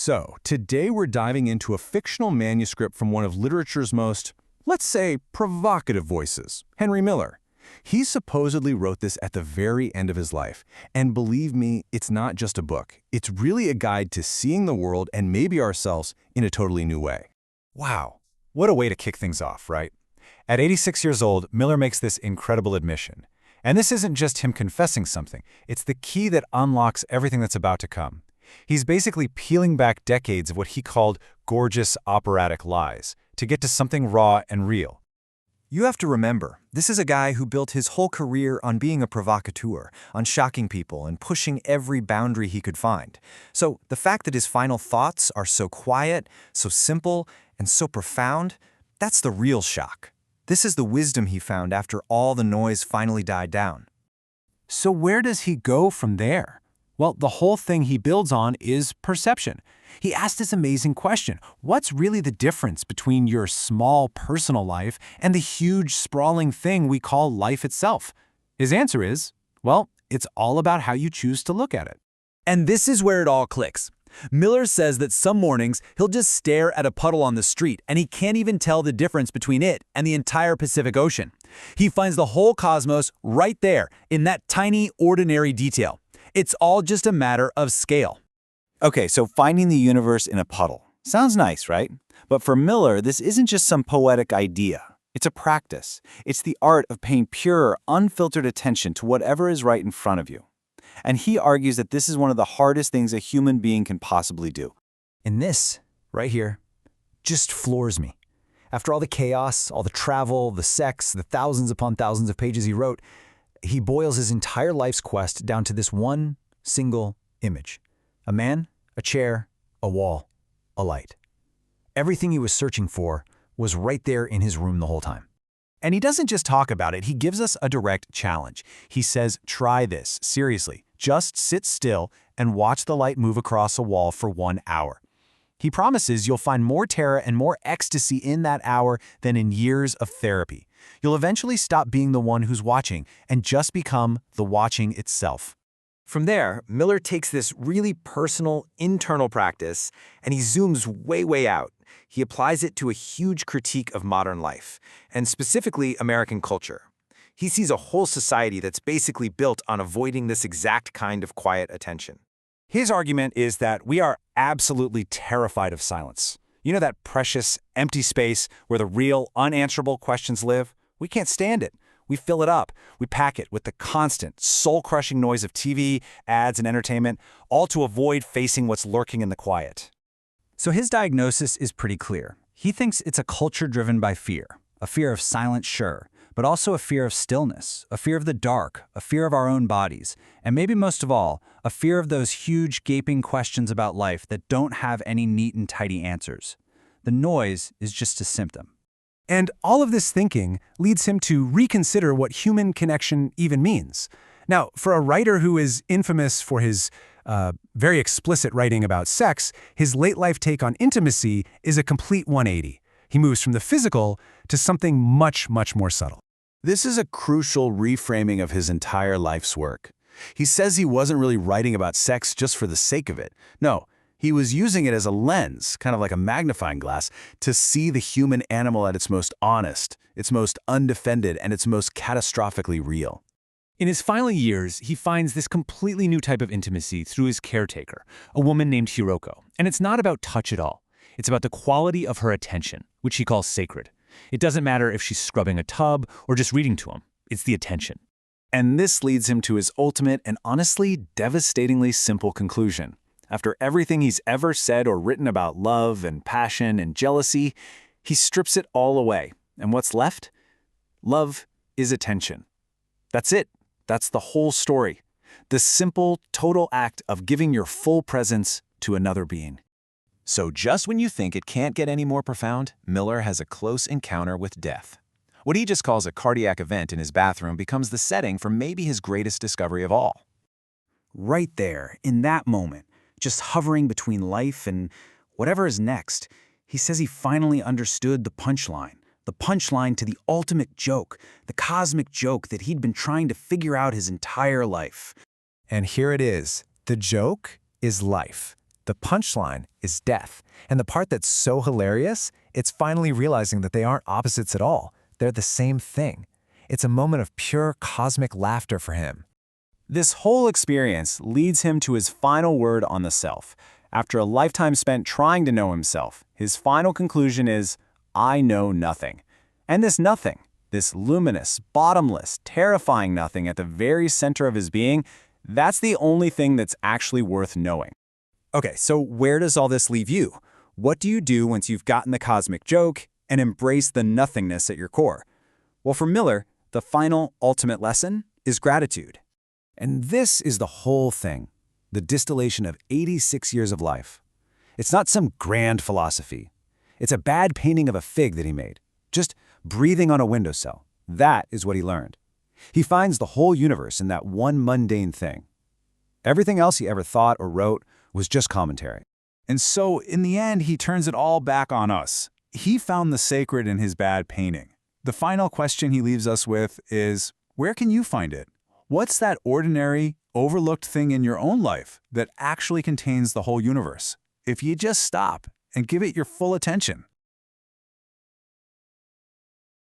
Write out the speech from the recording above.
So, today we're diving into a fictional manuscript from one of literature's most, let's say, provocative voices, Henry Miller. He supposedly wrote this at the very end of his life, and believe me, it's not just a book. It's really a guide to seeing the world and maybe ourselves in a totally new way. Wow, what a way to kick things off, right? At 86 years old, Miller makes this incredible admission. And this isn't just him confessing something, it's the key that unlocks everything that's about to come. He's basically peeling back decades of what he called gorgeous operatic lies to get to something raw and real. You have to remember, this is a guy who built his whole career on being a provocateur, on shocking people and pushing every boundary he could find. So the fact that his final thoughts are so quiet, so simple, and so profound, that's the real shock. This is the wisdom he found after all the noise finally died down. So where does he go from there? Well, the whole thing he builds on is perception. He asked this amazing question: what's really the difference between your small personal life and the huge sprawling thing we call life itself? His answer is, well, it's all about how you choose to look at it. And this is where it all clicks. Miller says that some mornings he'll just stare at a puddle on the street and he can't even tell the difference between it and the entire Pacific Ocean. He finds the whole cosmos right there in that tiny, ordinary detail. It's all just a matter of scale. Okay, so finding the universe in a puddle. Sounds nice, right? But for Miller, this isn't just some poetic idea. It's a practice. It's the art of paying pure, unfiltered attention to whatever is right in front of you. And he argues that this is one of the hardest things a human being can possibly do. And this, right here, just floors me. After all the chaos, all the travel, the sex, the thousands upon thousands of pages he wrote, he boils his entire life's quest down to this one single image. A man, a chair, a wall, a light. Everything he was searching for was right there in his room the whole time. And he doesn't just talk about it, he gives us a direct challenge. He says, try this, seriously. Just sit still and watch the light move across a wall for 1 hour. He promises you'll find more terror and more ecstasy in that hour than in years of therapy. You'll eventually stop being the one who's watching and just become the watching itself. From there, Miller takes this really personal, internal practice and he zooms way out. He applies it to a huge critique of modern life, and specifically American culture. He sees a whole society that's basically built on avoiding this exact kind of quiet attention. His argument is that we are absolutely terrified of silence. You know that precious, empty space where the real, unanswerable questions live? We can't stand it. We fill it up. We pack it with the constant, soul-crushing noise of TV, ads, and entertainment, all to avoid facing what's lurking in the quiet. So his diagnosis is pretty clear. He thinks it's a culture driven by fear. A fear of silence, sure, but also a fear of stillness, a fear of the dark, a fear of our own bodies, and maybe most of all, a fear of those huge, gaping questions about life that don't have any neat and tidy answers. The noise is just a symptom. And all of this thinking leads him to reconsider what human connection even means. Now, for a writer who is infamous for his very explicit writing about sex, his late-life take on intimacy is a complete 180. He moves from the physical to something much more subtle. This is a crucial reframing of his entire life's work. He says he wasn't really writing about sex just for the sake of it. No, he was using it as a lens, kind of like a magnifying glass, to see the human animal at its most honest, its most undefended, and its most catastrophically real. In his final years, he finds this completely new type of intimacy through his caretaker, a woman named Hiroko. And it's not about touch at all. It's about the quality of her attention, which he calls sacred. It doesn't matter if she's scrubbing a tub or just reading to him. It's the attention. And this leads him to his ultimate and honestly devastatingly simple conclusion. After everything he's ever said or written about love and passion and jealousy, he strips it all away. And what's left? Love is attention. That's it. That's the whole story. The simple, total act of giving your full presence to another being. So just when you think it can't get any more profound, Miller has a close encounter with death. What he just calls a cardiac event in his bathroom becomes the setting for maybe his greatest discovery of all. Right there, in that moment, just hovering between life and whatever is next, he says he finally understood the punchline to the ultimate joke, the cosmic joke that he'd been trying to figure out his entire life. And here it is. The joke is life. The punchline is death. And the part that's so hilarious, it's finally realizing that they aren't opposites at all. They're the same thing. It's a moment of pure cosmic laughter for him. This whole experience leads him to his final word on the self. After a lifetime spent trying to know himself, his final conclusion is, I know nothing. And this nothing, this luminous, bottomless, terrifying nothing at the very center of his being, that's the only thing that's actually worth knowing. Okay, so where does all this leave you? What do you do once you've gotten the cosmic joke and embraced the nothingness at your core? Well, for Miller, the final, ultimate lesson is gratitude. And this is the whole thing, the distillation of 86 years of life. It's not some grand philosophy. It's a bad painting of a fig that he made, just breathing on a windowsill. That is what he learned. He finds the whole universe in that one mundane thing. Everything else he ever thought or wrote was just commentary. And so, in the end, he turns it all back on us. He found the sacred in his bad painting. The final question he leaves us with is, where can you find it? What's that ordinary, overlooked thing in your own life that actually contains the whole universe? If you just stop and give it your full attention.